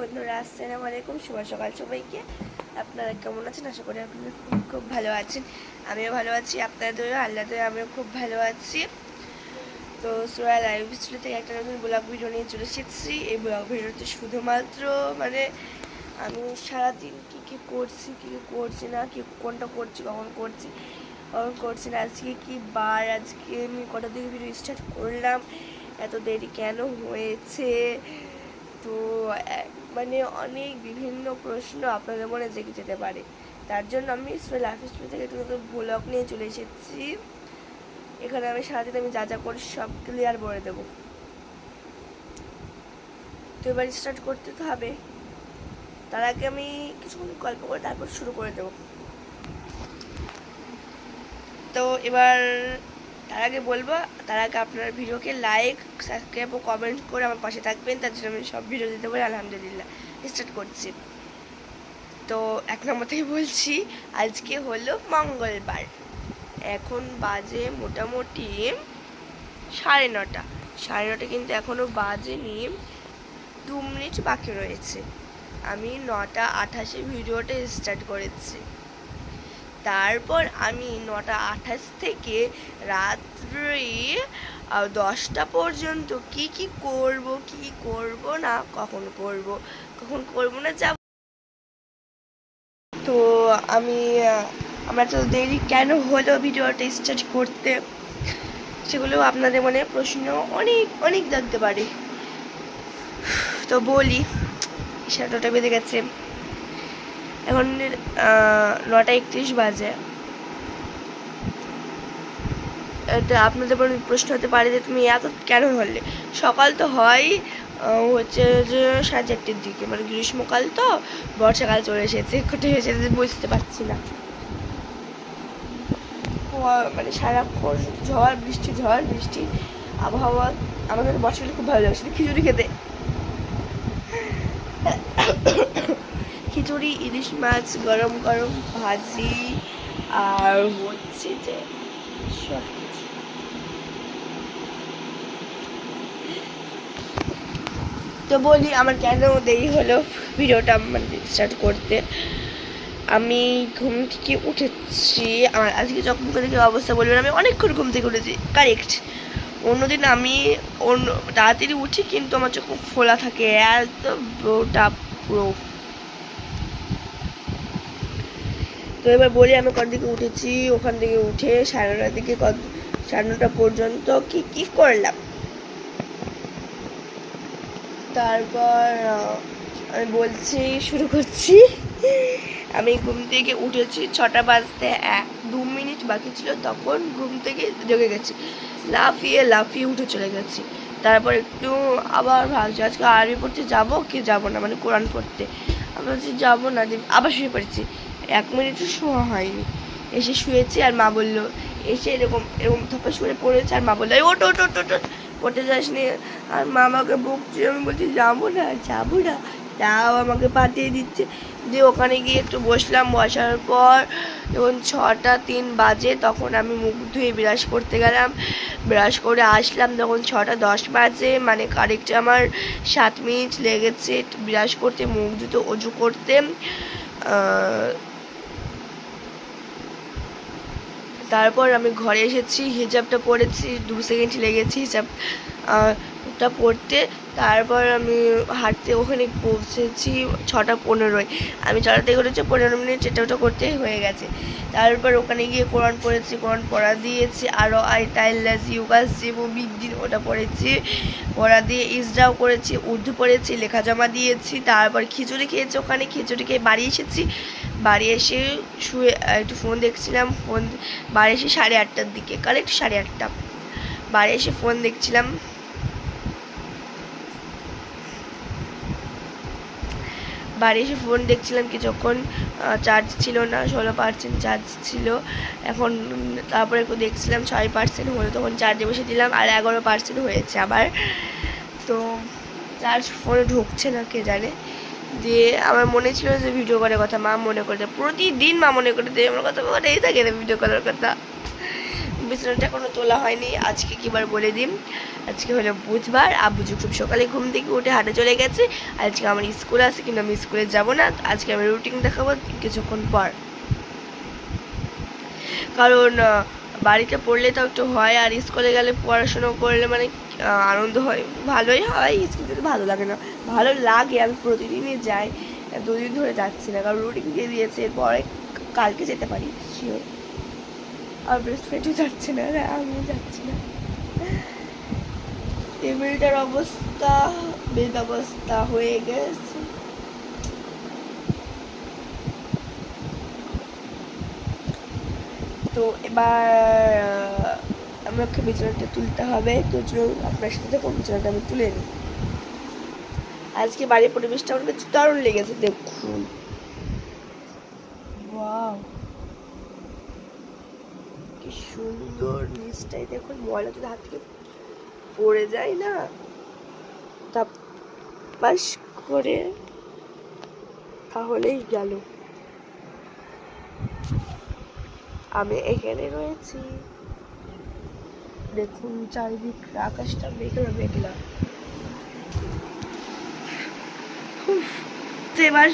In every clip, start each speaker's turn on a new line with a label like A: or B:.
A: বন্ধুরা, আসসালামু আলাইকুম। শুভ সকাল সবাইকে। আপনারা কেমন আছেন? আশা করি আপনারা খুব ভালো আছেন। আমিও ভালো আছি, আপনাদের আল্লাহ দয়া আমিও খুব ভালো আছি। তো সোয়া লাইভ স্টুডিও থেকে একটা নতুন ব্লগ ভিডিও নিয়ে চলে এসেছি। এই ব্লগ ভিডিওতে শুধুমাত্র আমি সারাদিন কী করছি, কী করছি না, কোনটা করছি, কখন করছি না, আজকে কি বার, আজকে আমি কটা থেকে ভিডিও স্টার্ট করলাম, এত দেরি কেন হয়েছে। তো অনেক বিভিন্ন প্রশ্ন আপনাদের মনে জেগে যেতে পারে। তার জন্য আমি লাইফ স্টোরি থেকে একটু নতুন ব্লগ নিয়ে চলে এসেছি। এখানে আমি সারাদিন যা যা করি সব ক্লিয়ার করে দেবো। তো এবার স্টার্ট করতে তো হবে। তার আগে আমি কিছুক্ষণ গল্প করে তারপর শুরু করে দেবো। তো এবার তার আগে বলবো, তার আগে আপনার ভিডিওকে লাইক, সাবস্ক্রাইব ও কমেন্ট করে আমার পাশে থাকবেন। তার জন্য আমি সব ভিডিও দিতে পারি। আলহামদুলিল্লাহ, স্টার্ট করছি। তো এক নম্বর থেকে বলছি, আজকে হলো মঙ্গলবার। এখন বাজে মোটামুটি 9:30। 9:30 কিন্তু এখনও বাজেনি, 2 মিনিট বাকি রয়েছে। আমি 9:28 ভিডিওটা স্টার্ট করেছি। তারপর আমি 9:28 থেকে রাত্রি 10টা পর্যন্ত কি করব না, কখন করব না যাব। তো আমরা তো দেরি কেন হলো ভিডিওটা স্টার্ট করতে, সেগুলো আপনাদের মনে প্রশ্ন অনেক অনেক জানতে পারে। তো বলি, 9:30 বেজে গেছে, এখন 9:31 বাজে। এটা আপনাদের মনে প্রশ্ন হতে পারে যে তুমি এত কেন হলে। সকাল তো হয় হচ্ছে যে 4:30-র দিকে, গ্রীষ্মকাল তো, বর্ষাকাল চলে এসেছে, কোথায় এসেছে বুঝতে পারছি না। সারাক্ষণ ঝড় বৃষ্টি আবহাওয়া। আমাদের বর্ষাকালে খুব ভালো লাগছে খিচুড়ি খেতে। খিচুড়ি, ইলিশ মাছ, গরম গরম ভাজি, আর হচ্ছে যে সব কিছু। তো বলি আমার কেন দেরি হলো ভিডিওটা স্টার্ট করতে। আমি ঘুম থেকে উঠেছি, আমার আজকে যখন থেকে অবস্থা বলবেন, আমি অনেকক্ষণ ঘুম থেকে উঠেছি কারেক্ট। অন্যদিন আমি তাড়াতাড়ি উঠি, কিন্তু আমার চোখ ফোলা থাকে, এত ওটা পুরো। তো এবার বলি আমি কত দিকে উঠেছি। ওখান থেকে উঠে 9:30 দিকে 9:30 পর্যন্ত কি করলাম। তারপর আমি বলছি, শুরু করছি। আমি ঘুম থেকে উঠেছি 6টা বাজতে 2 মিনিট বাকি ছিল, তখন ঘুম থেকে জেগে গেছি, লাফিয়ে উঠে চলে গেছি। তারপর একটু আবার ভাবছি আজকে আরবি পড়তে যাবো কি যাবো না, কোরআন পড়তে। আমি বলছি যাবো না, আবার শুয়ে পড়েছি। 1 মিনিটও শোয়া হয়নি, এসে শুয়েছি। আর মা বললো, এসে এরকম ধপাস করে পড়েছে, আর মা বললো ওট পড়তে যাস নি। আর মা আমাকে বকছে, আমি বলছি যাবো না, তাও আমাকে পাঠিয়ে দিচ্ছে। দিয়ে ওখানে গিয়ে একটু বসলাম। বসার পর যখন 6:03 বাজে, তখন আমি মুখ ধুয়ে ব্রাশ করতে গেলাম। ব্রাশ করে আসলাম তখন 6:10 বাজে, কারেক্ট আমার 7 মিনিট লেগেছে ব্রাশ করতে, মুখ ধুতে, অজু করতে। তারপর আমি ঘরে এসেছি, হিজাবটা পরেছি, 2 সেকেন্ড লেগেছে হিজাবটা পরতে। তারপর আমি হাঁটতে ওখানে পৌঁছেছি 6:15। আমি 6টা থেকে উঠেছি, 15 মিনিট এটা ওটা করতে হয়ে গেছে। তারপর ওখানে গিয়ে কোরআন পড়েছি, কোরআন পড়া দিয়েছি, আরও আইতাইল্লাজি ইউকাসিবু বিদ্দিন ওটা পড়েছি, পড়া দিয়ে ইসরাও করেছি, উর্দু পড়েছি, লেখা জমা দিয়েছি। তারপর খিচুড়ি খেয়েছি, ওখানে খিচুড়ি খেয়ে বাড়ি এসেছি। বাড়ি এসে শুয়ে একটু ফোন দেখছিলাম। বাড়ি এসে 8:30-র দিকে, কারেক্ট 8:30 বাড়ি এসে ফোন দেখছিলাম। কিছুক্ষণ, চার্জ ছিল না, 16% চার্জ ছিল এখন। তারপরে একটু দেখছিলাম 6% হলো, তখন চার্জে বসে দিলাম, আর 11% হয়েছে আবার। তো চার্জ ফোনে ঢুকছে না, কে জানে। দিয়ে আমার মনে ছিল যে ভিডিও করার কথা, মা মনে করে দেয় প্রতিদিন, মা মনে করে দেয় আমার কথা, এই থাকে না ভিডিও করার কথা। বিছানাটা এখনো তোলা হয়নি। আজকে কিবার বলে দিন, আজকে হলো বুধবার। আব্বু খুব সকালে ঘুম থেকে উঠে হাঁটে চলে গেছে। আজকে আমার স্কুল আছে, কিন্তু আমি স্কুলে যাব না। আজকে আমি রুটিন দেখাবো কিছুক্ষণ পর, কারণ বাড়িতে পড়লে তো একটু হয়, আর স্কুলে গেলে পড়াশুনো করলে মানে আনন্দ হয়, ভালোই হয়। স্কুল যেতে ভালো লাগে না, ভালো লাগে। আমি প্রতিদিনই যাই, 2 দিন ধরে যাচ্ছি না, কারণ রুটিন দিয়ে দিয়েছে। এরপরে কালকে যেতে পারি শিওর। আর বেস্ট ফ্রেন্ডও যাচ্ছে না, আমিও যাচ্ছি না। টেবিলটার অবস্থা বেদ অবস্থা হয়ে গেছে। তো এবার আমাকে বিছানাটা তুলতে হবে। তো চলুন আপনার সাথে বিছানাটা আমি তুলে নিই। আজকে বাড়ির পরিবেশটা আমার কাছে দারুণ লেগেছে, দেখুন। ওয়াও, কি সুন্দর। নিচটাই দেখুন, ময়লা যদি হাত থেকে পড়ে যায় না, তা পাশ করে তাহলেই গেল। আমি এখানে রয়েছি, দেখুন চারিদিক আকাশটা মেঘলা মেঘলা। তো এবার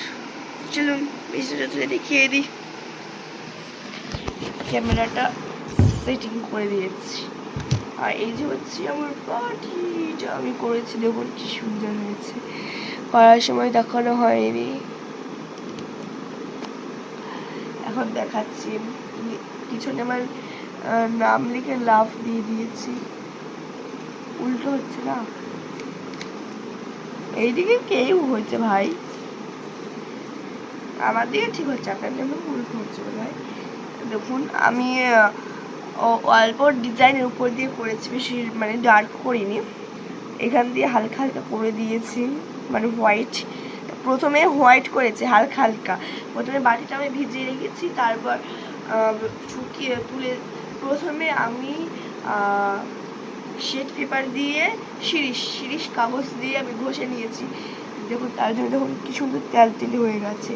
A: চলুন বিছানাটা তুলে দেখিয়ে দিই। ক্যামেরাটা সেটিং করে দিয়েছি, আর এই যে হচ্ছে আমার পাটিটা আমি করেছি, দেখুন কি সুন্দর হয়েছে। করার সময় দেখানো হয়নি, এখন দেখাচ্ছি। পিছনে আমার নাম লিখে লাভ দিয়ে দিয়েছি, উল্টো হচ্ছে না। এইদিকে কেউ হচ্ছে ভাই, আমার দিকে ঠিক হচ্ছে, আপনার জন্য উল্টো হচ্ছে ভাই। দেখুন আমি অল্প ডিজাইনের উপর দিয়ে করেছি, বেশি মানে ডার্ক করিনি। এখান দিয়ে হালকা হালকা করে দিয়েছি, মানে হোয়াইট। প্রথমে হোয়াইট করেছি হালকা হালকা। প্রথমে বাটিটা আমি ভিজিয়ে রেখেছি, তারপর শুকিয়ে তুলে প্রথমে আমি শেড পেপার দিয়ে শিরিষ কাগজ দিয়ে আমি ঘষে নিয়েছি। দেখুন তার জন্য দেখুন কি সুন্দর তেল তেলে হয়ে গেছে।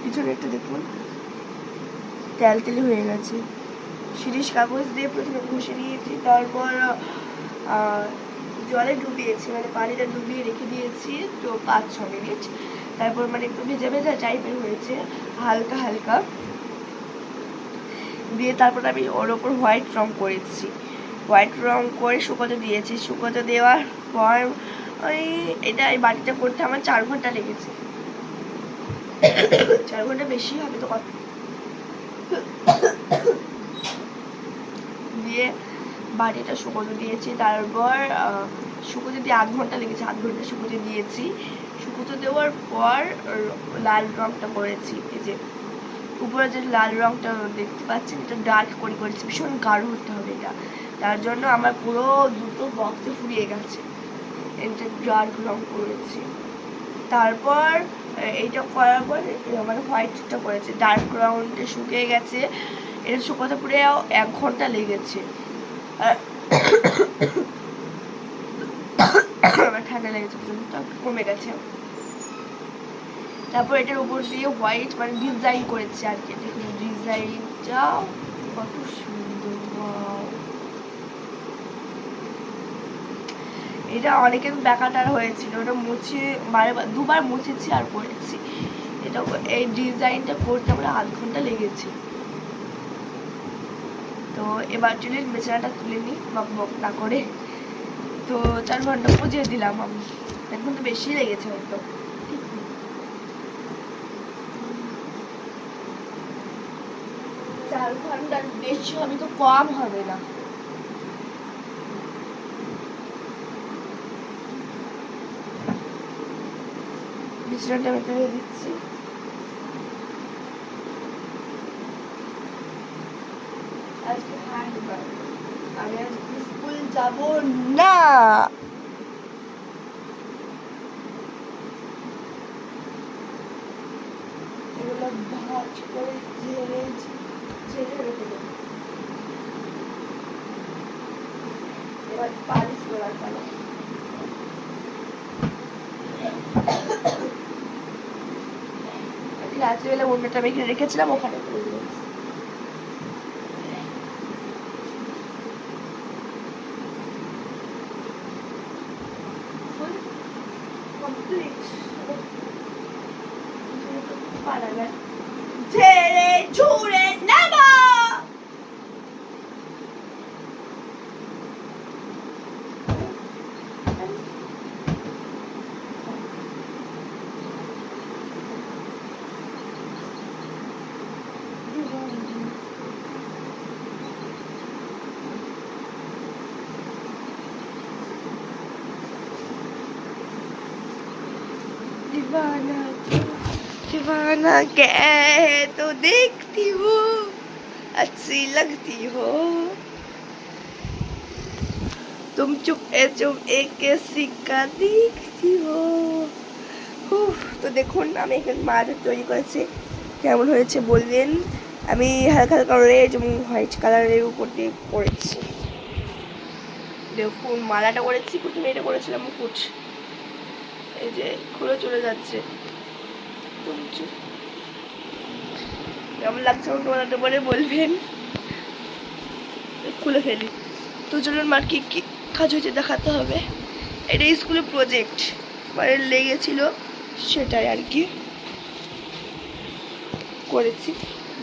A: পিছনে একটা দেখুন তেল তেলে হয়ে গেছে। শিরিষ কাগজ দিয়ে প্রথমে ঘষে নিয়েছি, তারপর জলে ডুবিয়েছি, মানে পানিটা ডুবিয়ে রেখে দিয়েছি তো 5-6 মিনিট। তারপর মানে একটু ভেজা ভেজা টাইপের হয়েছে, হালকা হালকা দিয়ে তারপর আমি ওর ওপর হোয়াইট রং করেছি। হোয়াইট রং করে শুকোতে দিয়েছি। শুকোতে দেওয়ার পর ওই এটা এই বাটিটা করতে আমার 4 ঘন্টা লেগেছে। 4 ঘন্টা বেশি হবে তো। দিয়ে বাটিটা শুকোতে দিয়েছি, তারপর শুকোতে দিয়ে 8 ঘন্টা লেগেছে, 8 ঘন্টা শুকোতে দিয়েছি। শুকোতে দেওয়ার পর লাল রংটা করেছি। এই যে উপরে যে লাল রংটা দেখতে পাচ্ছেন, এটা ডার্ক করে করেছি, ভীষণ গাঢ় হতে হবে এটা। তার জন্য আমার পুরো দুটো বক্সে ফুরিয়ে গেছে, এটা ডার্ক রং করেছি। তারপর এইটা করার পর মানে হোয়াইটটা করেছি, ডার্ক রংটা শুকিয়ে গেছে। এটা শুকোতে পুরো 1 ঘন্টা লেগেছে। আমার ঠান্ডা লেগেছে, কমে গেছে। তারপর এটার উপর দিয়ে হোয়াইট মানে ডিজাইন করেছি আর কি। দেখুন ডিজাইনটা কত সুন্দর। এটা অনেকের বেকাটার হয়েছিল, ওটা মুছে দুবার মুছেছি আর করেছি। এটা এই ডিজাইনটা করতে আমরা 8 ঘন্টা লেগেছে। তো এবার চলে বিছানাটা তুলে নিই বক বক না করে। তো 4 ঘন্টা বুঝিয়ে দিলাম আমি, এখন তো বেশি লেগেছে হয়তো। 4 ঘন্টার বেশি হবে তো, কম হবে না। বিছানাটা আমি তুলে দিচ্ছি। আজকে আমি আজকে স্কুল যাব না। এগুলো ভাজ করে ঝেড়ে রেখে দেবো। এবার পালিশ করার পালা। রাত্রিবেলা অন্যটা আমি এখানে রেখেছিলাম, ওখানে করে দিয়েছি। কমপ্লিট। ঝেড়ে ঝুড়ে নেবা। दीवाना दीवाना क्या तो देखती हो अच्छी लगती हो तुम चुप एक सिक्का देखती हो। তো দেখুন আমি এখানে মাছ তৈরি করেছি, কেমন হয়েছে বলবেন। আমি হালকা হালকা রেড এবং হোয়াইট কালারের উপর দিয়ে করেছি। দেখুন মালাটা করেছি, প্রথমে এটা করেছিলাম মুকুট, এই যে খুলে চলে যাচ্ছে। কেমন লাগছে আমাকে মালাটা বলে বলবেন। খুলে ফেলি। তো চলুন মার কি কি কাজ হয়েছে দেখাতে হবে। এটা স্কুলে প্রজেক্ট মানে লেগেছিল, সেটাই আর কি করেছি।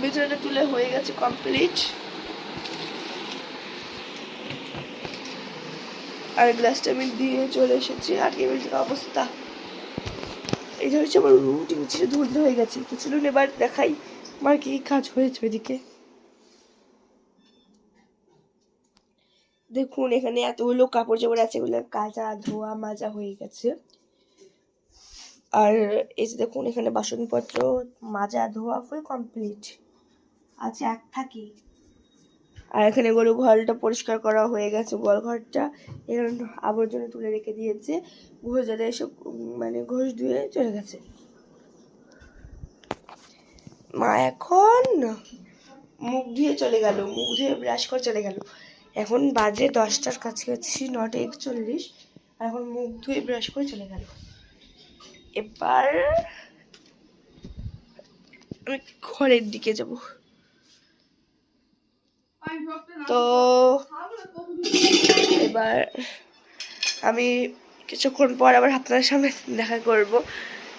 A: বিছানাটা তুলে হয়ে গেছে কমপ্লিট। আর গ্লাসটা আমি দিয়ে চলে এসেছি। আর কি অবস্থা, এটা হচ্ছে আমার রুটিন ছিল, ধুলতে হয়ে গেছে। তো চলুন এবার দেখাই আমার কি কাজ হয়েছে ওইদিকে। দেখুন এখানে এতগুলো কাপড় চোপড় আছে, এগুলো কাচা ধোয়া মাজা হয়ে গেছে। আর এই যে দেখুন এখানে বাসনপত্র মাজা ধোয়া ফুল কমপ্লিট আছে, এক থাকি। আর এখানে গরু ঘরটা পরিষ্কার করা হয়ে গেছে, গোয়াল ঘরটা। এখানে আবর্জনা তুলে রেখে দিয়েছে, ঘোষ যাতে এসব মানে ঘোষ ধুয়ে চলে গেছে। মা এখন মুখ ধুয়ে চলে গেল, মুখ ধুয়ে ব্রাশ করে চলে গেল। এখন বাজে 10টার কাছাকাছি, 9:41। আর এখন মুখ ধুয়ে ব্রাশ করে চলে গেল। এবার আমি ঘরের দিকে যাব। তো এবার আমি কিছুক্ষণ পর আবার আপনাদের সামনে দেখা করব।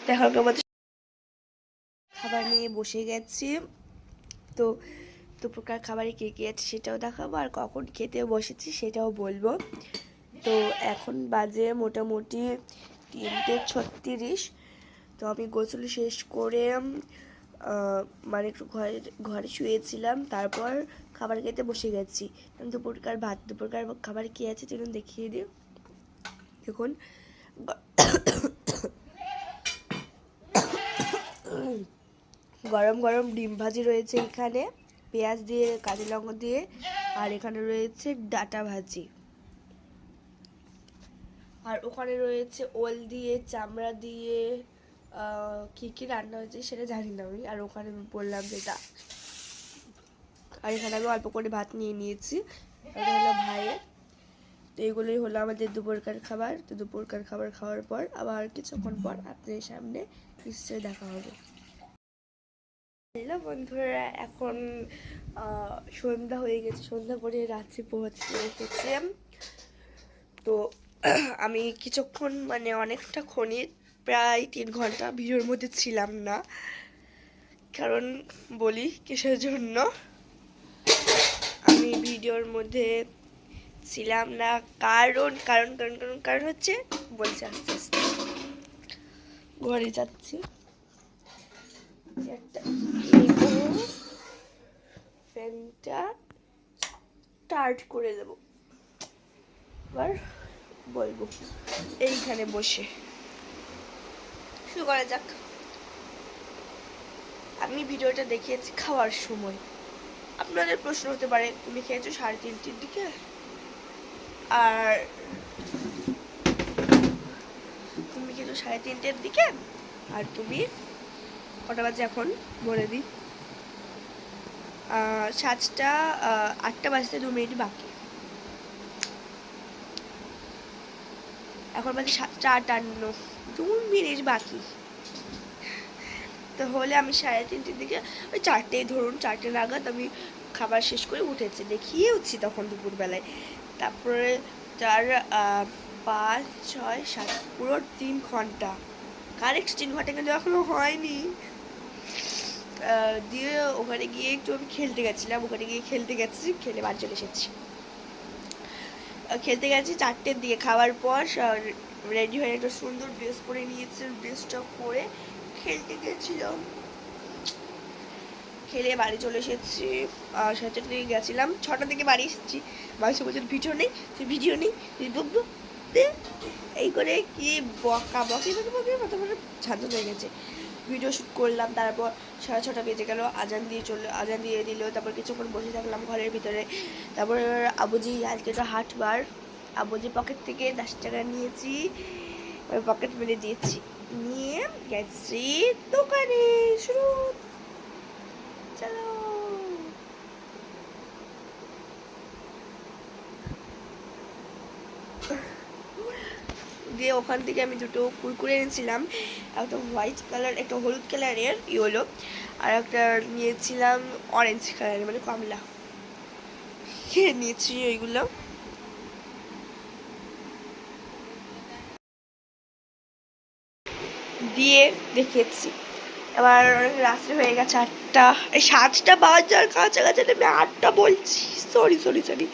A: দেখা করবো। খাবার নিয়ে বসে গেছি। তো দুপুরকার খাবারে কে কে আছে সেটাও দেখাবো, আর কখন খেতে বসেছি সেটাও বলবো। তো এখন বাজে মোটামুটি 3:36। তো আমি গোসল শেষ করে মানে একটু ঘরে শুয়েছিলাম, তারপর খাবার খেতে বসে গেছি। দুপুরকার খাবার কি আছে চলুন দেখিয়ে দিই। দেখুন গরম গরম ডিম ভাজি রয়েছে এখানে, পেঁয়াজ দিয়ে কাঁচা লঙ্কা দিয়ে। আর এখানে রয়েছে ডাটা ভাজি। আর ওখানে রয়েছে ওল দিয়ে, চামড়া দিয়ে, কি কি রান্না হয়েছে সেটা জানি না আমি। আর ওখানে বললাম যেটা। আর এখানে আমি অল্প করে ভাত নিয়ে নিয়েছি, এটা হলো ভাইয়ের। তো এইগুলোই হলো আমাদের দুপুরকার খাবার। তো দুপুরকার খাবার খাওয়ার পর আবার কিছুক্ষণ পর আপনাদের সামনে নিশ্চয়ই দেখা হবে। হ্যালো বন্ধুরা, এখন সন্ধ্যা হয়ে গেছে, সন্ধ্যা করে রাত্রি পোহাতে এসেছি। তো আমি কিছুক্ষণ মানে অনেকটা ক্ষণই প্রায় 3 ঘন্টা ভিডিওর মধ্যে ছিলাম না। কারণ বলি কিসের জন্য আমি ভিডিওর মধ্যে ছিলাম না, কারণ কারণ কারণ কারণ কারণ হচ্ছে বলছি আস্তে আস্তে। ঘরে যাচ্ছি, ফ্যানটা স্টার্ট করে দেব। এবার বলবো এইখানে বসে শুরু করা যাক। আমি ভিডিওটা দেখিয়েছি খাওয়ার সময়। আপনাদের প্রশ্ন হতে পারে তুমি খেয়েছো 3:30-র দিকে, আর তুমি খেয়েছো 3:30-র দিকে, আর তুমি কটা বাজে এখন বলে দিই। 8টা বাজতে 2 মিনিট বাকি। এখন বাজে 7:58, 2 মিনিট বাকি। তাহলে আমি 3:30-র দিকে, ওই 4টে ধরুন, 4টে নাগাদ আমি খাবার শেষ করে উঠেছি, দেখিয়েওছি তখন দুপুরবেলায়। তারপরে 5, 6, 7 পুরো 3 ঘন্টা, কারেক্ট 3 ঘন্টা, কিন্তু এখনো হয়নি। দিয়ে ওখানে গিয়ে একটু আমি খেলতে গেছিলাম, খেলে বাড়ি চলে এসেছি। খেলতে গেছি 4টের দিকে, খাওয়ার পর রেডি হয়ে একটা সুন্দর ড্রেস পরে নিয়েছি, ড্রেসটা পরে খেলতে গেছিলাম, খেলে বাড়ি চলে এসেছি। 7টার দিকে গেছিলাম, 6টার দিকে বাড়ি এসেছি। বাড়ি বলছে ভিডিও নেই, এই করে কি বকা বকি মতো করে ছাত্র হয়ে গেছে। ভিডিও শ্যুট করলাম, তারপর 6:30 বেজে গেল, আজান দিয়ে দিল। তারপর কিছুক্ষণ বসে থাকলাম ঘরের ভিতরে। তারপর আবুজি আজকে তো হাটবার, আবুজি পকেট থেকে 10 টাকা নিয়েছি, ওই পকেট মেরে দিয়েছি, নিয়ে গেছি দোকানে। শুরু, চলো। দিয়ে ওখান থেকে আমি দুটো কুরকুরে এনেছিলাম, একটা হোয়াইট কালার, একটা হলুদ কালারের ইয়েলো, আর একটা নিয়েছিলাম অরেঞ্জ কালারের মানে কমলা, খেয়ে নিয়েছি ওইগুলো। দিয়ে দেখেছি এবার অনেক রাত্রে হয়ে গেছে, 8টা, এই 7টা বাজার কাছাকাছি, আমি 8টা বলছি, sorry sorry sorry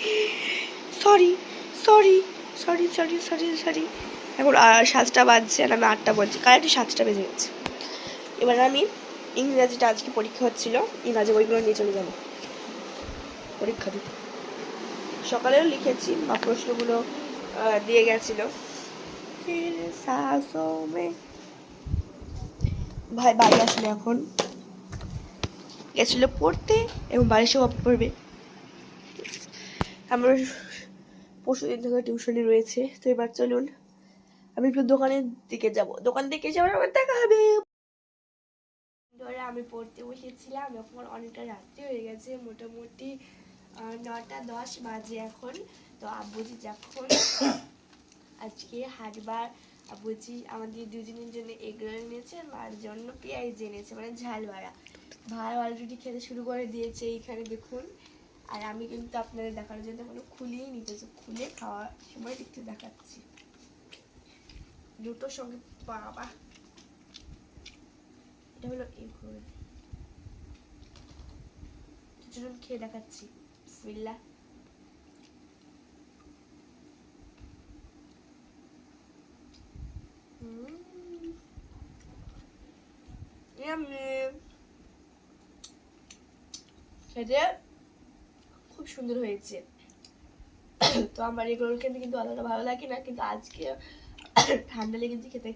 A: sorry sorry sorry sorry sorry sorry এখন 7টা বাজছে আর আমি 8টা বলছি, কারেক্ট 7টা বেজে গেছে। এবার আমি ইংরাজিটা, আজকে পরীক্ষা হচ্ছিল, ইংরাজি বইগুলো নিয়ে চলে যাবো পরীক্ষা দিতে। সকালেও লিখেছি বা প্রশ্নগুলো দিয়ে গেছিল। ভাই বাড়ি আসলে এখন গেছিল পড়তে, এবং বাড়ি সব পড়বে। আমার পরশুদিন থেকে টিউশনি রয়েছে। তো এবার চলুন আমি একটু দোকানের দিকে যাব, দোকান থেকে যাওয়ার আমার দেখা হবে। ধরে আমি পড়তে বসেছিলাম, এখন অনেকটা রাত্রি হয়ে গেছে, মোটামুটি 9টা 10 বাজে এখন। তো আব্বুজি যখন আজকে হাটবার, আব্বুজি আমাদের দুজনের জন্য এগরোল এনেছে, আর জন্য পেঁয়াজ এনেছে, মানে ঝাল ভাড়া। ভাই অলরেডি খেতে শুরু করে দিয়েছে, এইখানে দেখুন। আর আমি কিন্তু আপনাদের দেখানোর জন্য কোনো খুলেই নিতেছি, খুলে খাওয়ার সময় একটু দেখাচ্ছি দুটোর সঙ্গে। বাবা, এটা হলো এগরোল, কিছুজন খেয়ে দেখাচ্ছি। বিসমিল্লাহ। খেতে খুব সুন্দর হয়েছে। তো আমার এগরোল খেতে কিন্তু অতটা ভালো লাগে না, কিন্তু আজকে ঠান্ডা লেগেছে, খেতে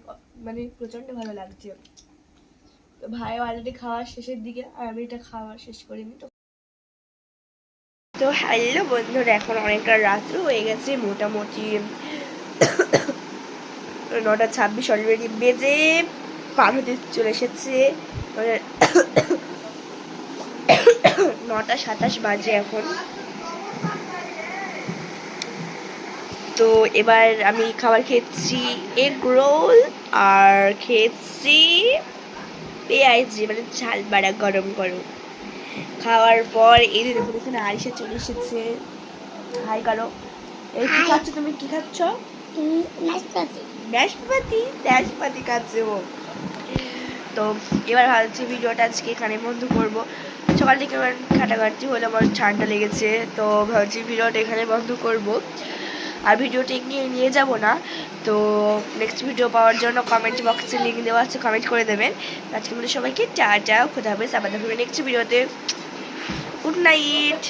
A: মানে প্রচন্ড ভালো লাগছে। তো ভাই অলরেডি খাওয়া শেষের দিকে, আর আমি এটা খাওয়া শেষ করিনি। তো হ্যালো বন্ধুরা, এখন অনেকটা রাত্র হয়ে গেছে, মোটামুটি 9টা 26 অলরেডি বেজে পার হতে চলে এসেছে, 9টা 27 বাজে এখন। তো এবার আমি খাবার খেয়েছি এগ রোল, আর খেয়েছি পেঁয়াজি মানে ঝাল বাড়া গরম গরম। খাওয়ার পর এই দেখুন এখানে আরিশা চলে এসেছে, হাই করো। এই কি খাচ্ছ তুমি, কি খাচ্ছ? নাশপাতি খাচ্ছে ও। তো এবার ভাবছি ভিডিওটা আজকে এখানে বন্ধ করবো। সকাল থেকে এবার খাটাখাটি হলে আমার ঠান্ডা লেগেছে, তো ভাবছি ভিডিওটা এখানে বন্ধ করব, আর ভিডিওটা নিয়ে যাব না। তো নেক্সট ভিডিও পাওয়ার জন্য কমেন্ট বক্সে লিঙ্ক দেওয়া আছে, কমেন্ট করে দেবেন। আজকে আমাদের সবাইকে টাটা, খোদা হাফেজ, আবার দেখা হবে নেক্সট ভিডিওতে। Good night.